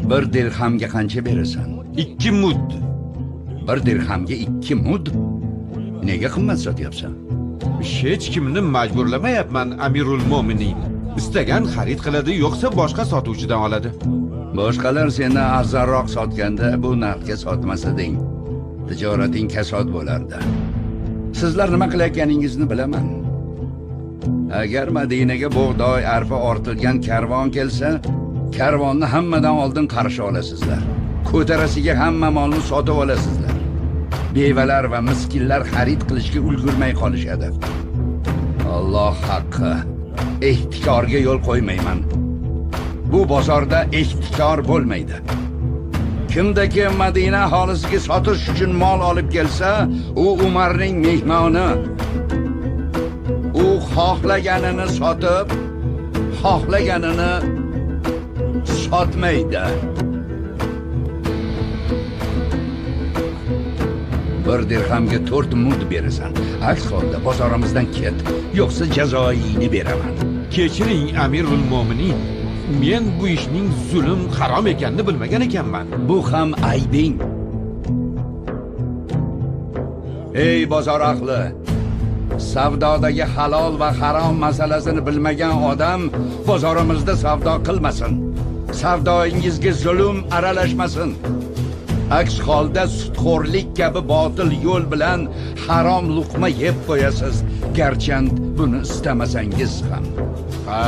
Bir dirhamga qancha berasan? 2 mud. Bir dirhamga 2 mud? Nega qimmat sotyapsan? Hech kimni majburlamayapman, Amirul Mo'minin. Istagan xarid qiladi, yo'qsa boshqa sotuvchidan oladi. Boshqalar seni arzonroq sotganda bu narxga sotmasading, tijorating kasod bo'lardi. Sizlar nima qilayotganingizni bilaman. Agar Madinaga bug'doy, arpa ortilgan karvon kelsa, karvonni hammadan oldin qarshi olasizlar. Ko'tarasiga hamma molni sotib olasizlar. Bevalar va miskinlar xarid qilishga ulgurmay qolishadi. Alloh haqqi, ehtikorga yo'l qo'ymayman. Bu bozorda ehtikor bo'lmaydi. Kimdaki Madina aholisiga sotish uchun mol olib kelsa, u Umarning mehmoni. U xohlaganini sotib, xohlaganini sotmaydi. Bir dirhamga 4 mud berasan. Aks holda bozorimizdan ket, yo'qsa jazoyini beraman. Kechiring, Amirul Mo'minin. Men bu ishning zulm, harom ekanini bilmagan ekanman. Bu ham aybing. Ey bozor ahli, savdodagi halol va harom masalasini bilmagan odam bozorimizda savdo qilmasin. Savdoingizga zulm aralashmasin. Aks holda sudxo'rlik kabi botil yo'l bilan harom luqma yeb qo'yasiz, garchand buni istamasangiz ham. Ha.